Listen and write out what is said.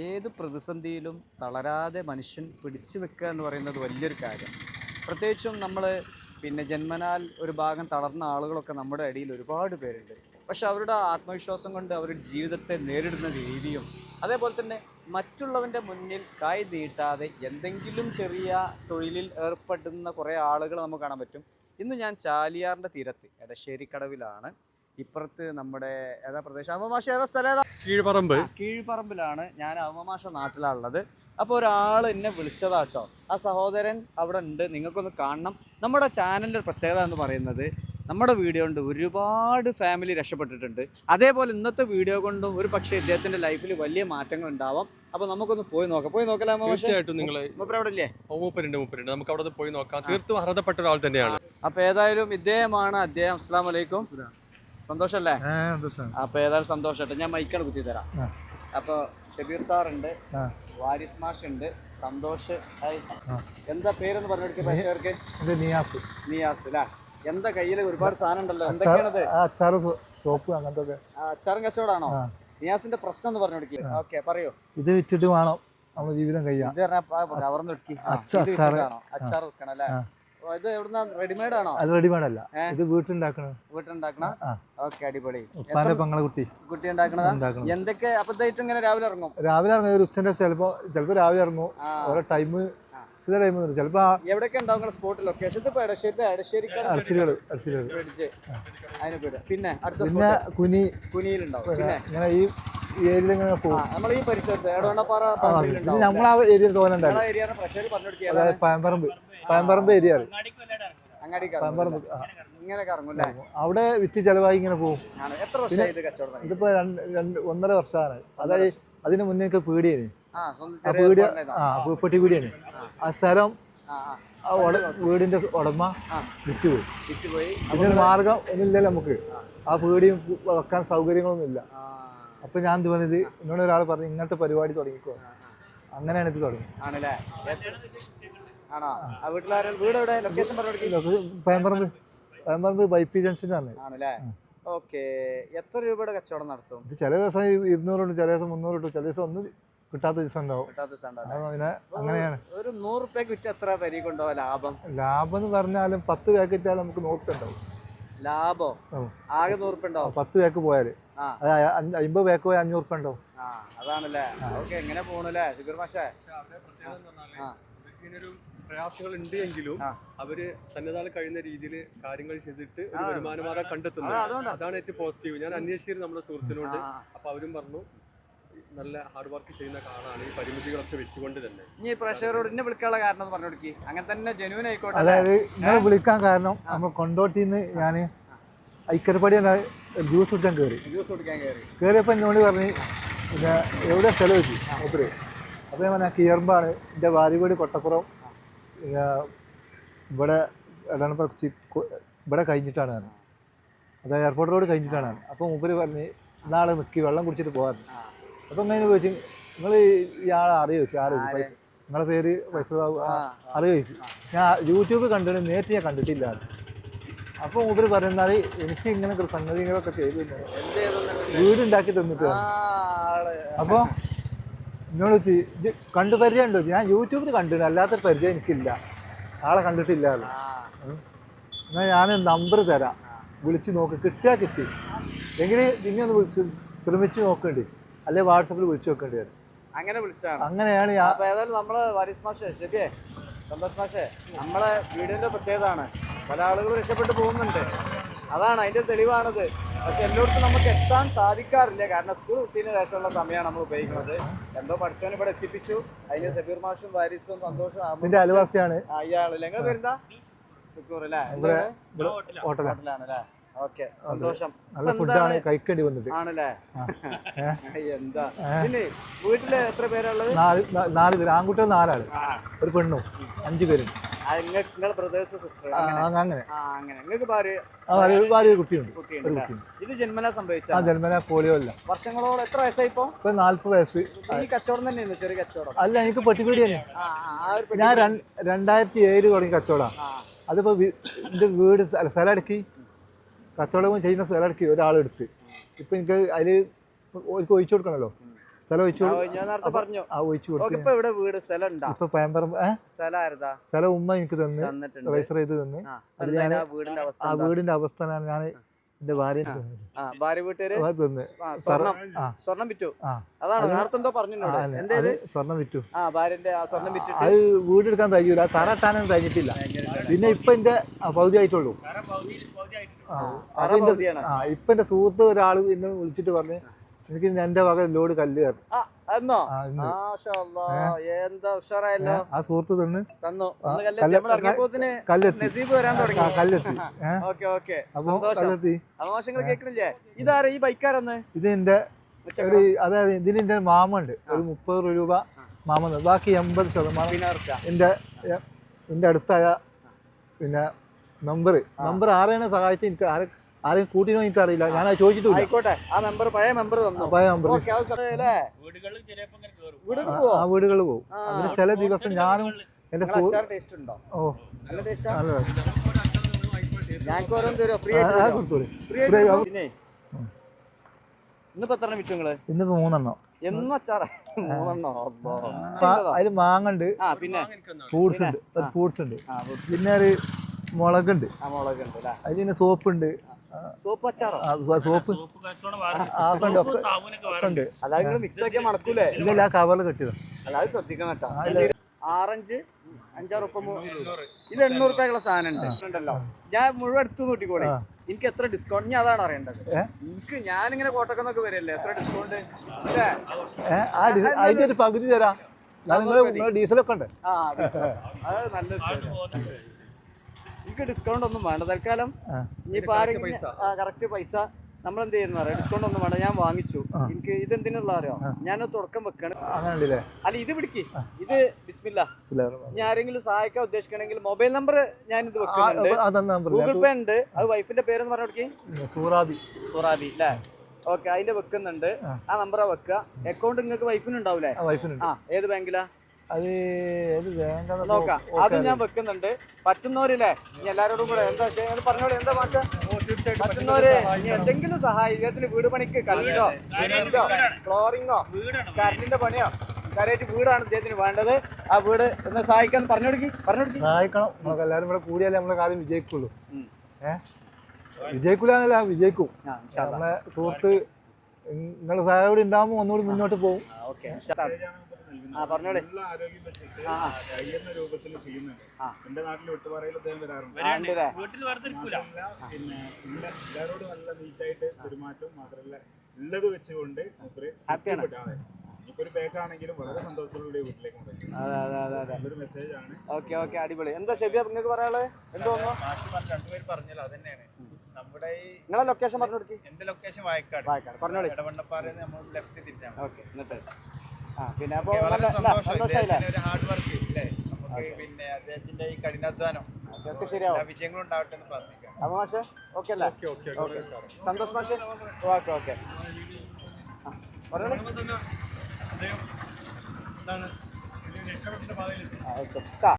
ഏത് പ്രതിസന്ധിയിലും തളരാതെ മനുഷ്യൻ പിടിച്ചു നിൽക്കുക എന്ന് പറയുന്നത് വലിയൊരു കാര്യം. പ്രത്യേകിച്ചും നമ്മൾ ജന്മനാൽ ഒരു ഭാഗം തളർന്ന ആളുകളൊക്കെ നമ്മുടെ ഇടയിൽ ഒരുപാട് പേരുണ്ട്. പക്ഷെ അവരുടെ ആത്മവിശ്വാസം കൊണ്ട് അവരുടെ ജീവിതത്തെ നേരിടുന്ന രീതിയും, അതേപോലെ തന്നെ മറ്റുള്ളവൻ്റെ മുന്നിൽ കൈ നീട്ടാതെ എന്തെങ്കിലും ചെറിയ തൊഴിലിൽ ഏർപ്പെടുന്ന കുറേ ആളുകൾ നമുക്ക് കാണാൻ പറ്റും. ഇന്ന് ഞാൻ ചാലിയാറിൻ്റെ തീരത്ത് എടശ്ശേരിക്കടവിലാണ്. ഇപ്പുറത്ത് നമ്മുടെ ഏതാ പ്രദേശം, അവമാഷ ഏതാ സ്ഥലം ഏതാ? കീഴ്പറമ്പിലാണ്. ഞാൻ അവമാഷ നാട്ടിലാണുള്ളത്. അപ്പോൾ ഒരാൾ എന്നെ വിളിച്ചതാട്ടോ. ആ സഹോദരൻ അവിടെ ഉണ്ട്, നിങ്ങൾക്കൊന്ന് കാണണം. നമ്മുടെ ചാനലിൻ്റെ പ്രത്യേകത എന്ന് പറയുന്നത് നമ്മുടെ വീഡിയോ കൊണ്ട് ഒരുപാട് ഫാമിലി രക്ഷപ്പെട്ടിട്ടുണ്ട്. അതേപോലെ ഇന്നത്തെ വീഡിയോ കൊണ്ടും ഒരു പക്ഷേ ഇദ്ദേഹത്തിൻ്റെ ലൈഫിൽ വലിയ മാറ്റങ്ങൾ ഉണ്ടാവാം. അപ്പോൾ നമുക്കൊന്ന് പോയി നോക്കാം. തീർച്ചയായിട്ടും നിങ്ങൾ അവിടെ ഇല്ലേ? മൂപ്പരുണ്ട്, നമുക്ക് അവിടെ പോയി നോക്കാം. തീർത്തും അർഹതപ്പെട്ട ഒരാൾ തന്നെയാണ്. അപ്പോൾ ഏതായാലും ഇദ്ദേഹമാണ് അദ്ദേഹം. അസ്സലാമു അലൈക്കും. സന്തോഷല്ലേ? അപ്പൊ ഏതായാലും സന്തോഷട്ടെ. ഞാൻ മൈക്കാണ് കുത്തി തരാം. അപ്പൊ ഷബീർ സാർ ഉണ്ട്, വാരിസ് മാഷ് ഉണ്ട്, സന്തോഷ്. എന്താ പേരെന്ന് പറഞ്ഞെടുക്കുക പ്രേക്ഷകർക്ക്? നിയാസ് അല്ലേ? എന്താ കയ്യില് ഒരുപാട് സാധനം ഉണ്ടല്ലോ, എന്തൊക്കെയാണത്? അച്ചാറും കച്ചവടാണോ? നിയാസിന്റെ പ്രശ്നം എന്ന് പറഞ്ഞെടുക്കുക. ഓക്കെ, പറയൂ. ഇത് വിറ്റിട്ട് വേണം നമ്മുടെ ജീവിതം കഴിയാൻ. അച്ചാർ വെക്കണം അല്ലേ? ഇത് എവിടുന്ന? റെഡിമെയ്ഡ് ആണോ? അത് റെഡിമെയ്ഡ് അല്ല, ഇത് വീട്ടിലുണ്ടാക്കണ. ഓക്കെ, അടിപൊളി. കുട്ടി ഉണ്ടാക്കണത് എന്തൊക്കെ? അപ്പത്തേറ്റ് ഇങ്ങനെ രാവിലെ ഇറങ്ങും ഒരു ഉച്ചന്റെ ചിലപ്പോ രാവിലെ ഇറങ്ങും. ഓരോ ടൈം ചിലപ്പോ എവിടെയൊക്കെ ഉണ്ടാവും സ്പോട്ട് ലൊക്കേഷൻ? പിന്നെ കുനിയിലുണ്ടാവും. പിന്നെ ഈ ഏരിയയിൽ ഇങ്ങനെ പോകും. നമ്മൾ ഈ പരിസരത്ത് നമ്മളാ ഏരിയ തോന്നുന്നുണ്ടാവും. പയമ്പറമ്പ് ഏരിയ അവിടെ വിറ്റ് ചെലവായി ഇങ്ങനെ പോകും. ഇതിപ്പോ 1.5 വർഷമാണ്. അതായത് അതിന് മുന്നേ പീടിയേന്, പെട്ടി. ആ സ്ഥലം വീടിന്റെ ഉടമ വിറ്റുപോയി. ഇതിനൊരു മാർഗം ഒന്നുമില്ലല്ലോ നമുക്ക്. ആ പീടിയും വെക്കാൻ സൗകര്യങ്ങളൊന്നും ഇല്ല. അപ്പൊ ഞാൻ എന്ത് പറഞ്ഞത്, എന്നോട് ഒരാൾ പറഞ്ഞു ഇങ്ങനത്തെ പരിപാടി തുടങ്ങിക്കോ. അങ്ങനെയാണ് ഇത് തുടങ്ങി. പയമ്പറമ്പ് ബൈപ്പി ജംഗ്ഷൻ ആണ്. എത്ര രൂപയുടെ കച്ചവടം നടത്തും? ഇത് ചില ദിവസം 200 ഉണ്ട്, ചില ദിവസം 300 ഉണ്ട്, ചില ദിവസം ഒന്നും കിട്ടാത്ത ദിവസം ഉണ്ടാവും. പിന്നെ അങ്ങനെയാണ്. ഒരു 100 രൂപയ്ക്ക് വിറ്റ് എത്ര വരി കൊണ്ടുപോകാം ലാഭം? ലാഭം എന്ന് പറഞ്ഞാലും 10 പാക്ക് വിറ്റാലും നമുക്ക് 100 ഉണ്ടാവും ലാഭം. ആകെ 100 രൂപ ഉണ്ടാവും 10 പാക്ക് പോയാല്. 50 പാക്ക് പോയാൽ 500 രൂപ ഉണ്ടാവും. അതാണല്ലേ? ഓക്കെ, എങ്ങനെ പോണല്ലേ ഷബീർ മാഷേ? പ്രയാസങ്ങൾ ഉണ്ട് എങ്കിലും അവര് തന്നെതാൽ കഴിയുന്ന രീതിയിൽ കാര്യങ്ങൾ ചെയ്തിട്ട് ഒരു വരുമാനമാർഗം കണ്ടെത്തുന്നത്. അതാണ് ഏറ്റവും പോസിറ്റീവ്. ഞാൻ അന്വേഷിച്ചിരുന്നു നമ്മുടെ സുഹൃത്തിനോട്. അപ്പൊ അവരും പറഞ്ഞു നല്ല ഹാർഡ് വർക്ക് ചെയ്യുന്ന കാണാണ്, ഈ പരിമിതികളൊക്കെ വെച്ചുകൊണ്ട് തന്നെ. ഇനി പ്രേക്ഷകരോട് ഇന്നെ വിളിക്കാനുള്ള കാരണം പറഞ്ഞു കൊടുക്കി. അങ്ങനെ തന്നെ ജെന്യൂൻ ആയിക്കോട്ടെ. അതായത് ഇങ്ങനെ വിളിക്കാൻ കാരണം നമ്മൾ കൊണ്ടോട്ടിന്ന് ഞാൻ ഐക്കരപ്പടി ജ്യൂസ് കുടിക്കാൻ കയറിയപ്പോ എന്നോട് പറഞ്ഞ് പിന്നെ എവിടെ സ്ഥലം വെച്ചു ഒത്തിരി. അപ്പൊ ഞാൻ പറഞ്ഞ കീർമ്പാണ്, എൻ്റെ ഭാര്യ വീട് കൊട്ടപ്പുറം, ഇവിടെ ഇവിടെ കഴിഞ്ഞിട്ടാണ് ഞാൻ. അത് എയർപോർട്ട് റോഡ് കഴിഞ്ഞിട്ടാണ്. അപ്പോൾ മൂപ്പര് പറഞ്ഞ് നാളെ നിൽക്കി വെള്ളം കുടിച്ചിട്ട് പോകാൻ. അപ്പം അങ്ങനെ ചോദിച്ചു, നിങ്ങൾ ഇയാളെ അറിയോ ചോദിച്ചു. പൈസ നിങ്ങളെ പേര് പൈസ അറിയോ ചോദിച്ചു. ഞാൻ യൂട്യൂബ് കണ്ടിട്ട് നേരിട്ട് ഞാൻ കണ്ടിട്ടില്ല. അപ്പോൾ മൂപ്പര് പറയുന്നാൽ എനിക്ക് ഇങ്ങനെ സംഗതികളൊക്കെ ചെയ്തു വീടുണ്ടാക്കി തന്നിട്ട്. അപ്പോൾ എന്നോട് ഇത് കണ്ടു പരിചയം ഉണ്ടോ? ഞാൻ യൂട്യൂബിൽ കണ്ടിട്ടുണ്ട്, അല്ലാത്തൊരു പരിചയം എനിക്കില്ല, ആളെ കണ്ടിട്ടില്ല. എന്നാൽ ഞാൻ നമ്പർ തരാം, വിളിച്ച് നോക്ക്, കിട്ടിയാൽ കിട്ടി. എങ്കിൽ പിന്നെ ഒന്ന് വിളിച്ച് ശ്രമിച്ച് നോക്കേണ്ടി, അല്ലെ വാട്സപ്പിൽ വിളിച്ചു നോക്കേണ്ടി വരും. അങ്ങനെ വിളിച്ചാണ്. അങ്ങനെയാണ്. ഏതായാലും നമ്മളെ വാരിസ് മാഷേ, ശരിയേ സന്തോഷ് മാഷേ, നമ്മളെ വീടിൻ്റെ പ്രത്യേകതയാണ്. പല ആളുകളും രക്ഷപ്പെട്ടു പോകുന്നുണ്ട്, അതാണ് അതിൻ്റെ തെളിവാണത്. പക്ഷെ എല്ലായിടത്തും നമുക്ക് എത്താൻ സാധിക്കാറില്ല. കാരണം സ്കൂൾ കുട്ടീന് ശേഷമുള്ള സമയമാണ് നമ്മൾ ഉപയോഗിക്കുന്നത്. എന്തോ പഠിച്ചവനെ ഇവിടെ എത്തിപ്പിച്ചു. അതിന് ഷബീർ മാഷും വാരിസും സന്തോഷും അയൽവാസിയാണ്. അയാളല്ലേ? നിങ്ങൾ പേരെന്താ? ശുക്കൂർ അല്ലേ? ഹോട്ടലാണല്ലേ? ഓക്കെ, സന്തോഷം. കഴിക്കേണ്ടി വന്നിട്ട് ആണല്ലേ? എന്താ പിന്നെ വീട്ടില് എത്ര പേരുള്ളത്? 4 പേര്. ആൺകുട്ടികൾ 4 ആള്, ഒരു പെണ്ണും 5 പേരും. നിങ്ങളുടെ ബ്രദേഴ്സ് സിസ്റ്റർ? അങ്ങനെ. നിങ്ങൾക്ക് ഭാര്യ കുട്ടിയുണ്ട്. ഇത് ജന്മന സംഭവിച്ച? ജന്മന പോളിയോ അല്ല. വർഷങ്ങളോട് എത്ര വയസ്സായി? ഇപ്പൊ 40 വയസ്സ്. ഈ കച്ചവടം തന്നെയായിരുന്നു? ചെറിയ കച്ചവടം അല്ല, എനിക്ക് പെട്ടിപ്പീടി തന്നെ. ഞാൻ 2007 തുടങ്ങി കച്ചവടം. അതിപ്പോ എന്റെ വീട് സ്ഥലം അടക്കി കച്ചവടം ചെയ്യുന്ന സ്ഥലം അടക്കി ഒരാളെടുത്ത്. ഇപ്പൊ എനിക്ക് അതില് ഒഴിച്ചു കൊടുക്കണല്ലോ. സ്ഥലം ഒഴിച്ചു ഞാൻ നേരത്തെ പറഞ്ഞു ആ ഒഴിച്ചു കൊടുത്തു. ഇപ്പൊ ഇവിടെ വീട് സ്ഥലം ഉണ്ടാ ഇപ്പൊ പേമ്പറമ്പ് സ്ഥലം ആയിരുതാ സ്ഥലം ഉമ്മ എനിക്ക് തന്നിട്ടുണ്ട് രജിസ്റ്റർ ചെയ്ത് തന്ന്. അത് ഞാൻ വീടിന്റെ അവസ്ഥ ആ വീടിന്റെ അവസ്ഥ ഞാൻ എന്റെ ഭാര്യ ഭാര്യ വീട്ടുകാര് തന്ന് സ്വർണം വിറ്റു. അതാണ് നേരത്തെ എന്തോ പറഞ്ഞു അത് സ്വർണം വിറ്റു. ഭാര്യന്റെ സ്വർണം വിറ്റിട്ട് അത് വീടെടുക്കാൻ കഴിയൂല, തറ ഇട്ടാനും കഴിഞ്ഞിട്ടില്ല. പിന്നെ ഇപ്പൊ എന്റെ പകുതി ആയിട്ടുള്ളൂ. ഇപ്പൊ എന്റെ സുഹൃത്ത് ഒരാള് എന്നെ വിളിച്ചിട്ട് പറഞ്ഞ് എനിക്ക് എന്റെ വക ലോഡ് കല്ല് കയറും. എന്താ ഉഷാറായല്ലോ. ആ സുഹൃത്ത് തന്നു. ഇതാരാ ഈ ബൈക്കാരെന്ന്? ഇത് എന്റെ അതായത് ഇതിന് എന്റെ മാമുണ്ട് ഒരു 30 രൂപ മാമ, ബാക്കി 80% എന്റെ അടുത്തായ പിന്നെ മെമ്പർ ആരെയാണ് സഹായിച്ച എനിക്ക് ആരെയും കൂട്ടിനോ എനിക്ക് അറിയില്ല, ഞാൻ ചോദിച്ചിട്ടില്ല. ആയിക്കോട്ടെ, ആ മെമ്പർ പഴയ മെമ്പർ തന്നു. പഴയ മെമ്പർ ആ വീടുകളിൽ പോകും. അതിന് ചില ദിവസം ഞാനും എന്റെ ഇന്നിപ്പോ 3 അതില് മാങ്ങണ്ട്, ഫ്രൂട്ട്സ് ഉണ്ട്, പിന്നെ ഒരു മുളകുണ്ട്, അതിൽ പിന്നെ സോപ്പുണ്ട്, സോപ്പ് ഇല്ല കവറിൽ കെട്ടിയതാണ്. അത് ശ്രദ്ധിക്കണം കേട്ടോ. ആറഞ്ച് 5-6 ഉപ്പ് ഇത് 800 രൂപയുള്ള സാധനം ഉണ്ടല്ലോ. ഞാൻ മുഴുവൻ എടുത്തു നോട്ടിക്കോളെ, എനിക്ക് എത്ര ഡിസ്കൗണ്ട്? ഞാൻ അതാണ് അറിയേണ്ടത്. എനിക്ക് ഞാനിങ്ങനെ കോട്ടക്കുന്നൊക്കെ വരല്ലേ, എത്ര ഡിസ്കൗണ്ട്? അതിന്റെ ഒരു പകുതി തരാം. ഡീസലൊക്കെ ഉണ്ട്. അത് നല്ലൊരു എനിക്ക് ഡിസ്കൗണ്ട് ഒന്നും വേണ്ട തൽക്കാലം. ഇനിയിപ്പോ ആരെങ്കിലും കറക്റ്റ് പൈസ നമ്മൾ എന്ത് ചെയ്യുന്ന അറിയാം, ഡിസ്കൗണ്ട് ഒന്നും വേണ്ട. ഞാൻ വാങ്ങിച്ചു. എനിക്ക് ഇതെന്തിനുള്ള അറിയാം, ഞാനത് തുടക്കം വെക്കണം. അല്ല ഇത് പിടിക്ക്, ഇത് ബിസ്മില്ല. ഞാൻ ആരെങ്കിലും സഹായിക്കാൻ ഉദ്ദേശിക്കണമെങ്കിൽ മൊബൈൽ നമ്പർ ഞാൻ ഇത് വെക്കുന്നുണ്ട്. ഗൂഗിൾ പേ ഉണ്ട്. അത് വൈഫിന്റെ പേരെന്ന് പറഞ്ഞ സൂറാബി അല്ലേ? ഓക്കെ, അതിന്റെ വെക്കുന്നുണ്ട്. ആ നമ്പറാ വെക്കുക. അക്കൗണ്ട് നിങ്ങൾക്ക് വൈഫിന് ഉണ്ടാവൂലേ? ഏത് ബാങ്കിലാ? നോക്കാം, അത് ഞാൻ വെക്കുന്നുണ്ട്. പറ്റുന്നവരില്ലേ ഇനി എല്ലാരോടും കൂടെ എന്താ പറഞ്ഞോളൂ. എന്താ മാഷ പറ്റുന്നവര് ഇനി എന്തെങ്കിലും സഹായം ഇദ്ദേഹത്തിന് വീട് പണിക്ക്, കല്ലിലോ സിമെന്റോ ഫ്ലോറിങ്ങോ കരണ്ടിന്റെ പണിയോ കാര്യമായിട്ട് വീടാണ് ഇദ്ദേഹത്തിന് വേണ്ടത്. ആ വീട് ഒന്ന് സഹായിക്കാൻ സഹായിക്കണം. നമുക്ക് എല്ലാവരും ഇവിടെ കൂടിയാലേ നമ്മളെ കാര്യം വിജയിക്കുള്ളൂ. വിജയിക്കൂലെന്നല്ല, വിജയിക്കും. നമ്മളെ സുഹൃത്ത് നിങ്ങളുടെ സഹായം കൂടി ഉണ്ടാകുമ്പോൾ ഒന്നുകൂടി മുന്നോട്ട് പോകും. നല്ല ആരോഗ്യം വെച്ചിട്ട് കഴിയുന്ന രൂപത്തിൽ ചെയ്യുന്നുണ്ട്. എന്റെ നാട്ടിൽ വെട്ടുപാറയിൽ അദ്ദേഹം വരാറുണ്ട്. പിന്നെ എല്ലാവരോടും നല്ല നീറ്റായിട്ട് പെരുമാറ്റവും മാത്രമല്ല ഉള്ളത് വെച്ചുകൊണ്ട് ഇപ്പൊ ഒരു പേക്കാണെങ്കിലും വളരെ സന്തോഷത്തോടെ വീട്ടിലേക്ക് നല്ലൊരു മെസ്സേജ് ആണ്. ഓക്കെ, അടിപൊളി. എന്താ ഷെബിയ നിങ്ങൾക്ക് പറയാനുള്ളത്? എന്തോന്നു രണ്ടുപേര് പറഞ്ഞല്ലോ, അതന്നെയാണ് നമ്മുടെ നിങ്ങളെ ലൊക്കേഷൻ പറഞ്ഞു കൊടുക്കി. എന്റെ ലൊക്കേഷൻ വായക്കാട് പറഞ്ഞോളൂ. ഇടവണ്ണപ്പാറയിൽ നമ്മൾ ലെഫ്റ്റ് തിരിച്ചാണ്. ഓക്കെ, എന്നിട്ട് പിന്നെ ഒരു ഹാർഡ് വർക്ക് ഇല്ലേ നമുക്ക്, പിന്നെ അദ്ദേഹത്തിന്റെ ഈ കഠിനാധ്വാനം വിജയങ്ങളും ഉണ്ടാവട്ടെ എന്ന് പ്രാർത്ഥിക്കാം. അപ്പൊ മാഷെ ഓക്കെ അല്ലേ? സന്തോഷ് മാഷെ ഓക്കെ. പറഞ്ഞോളൂ.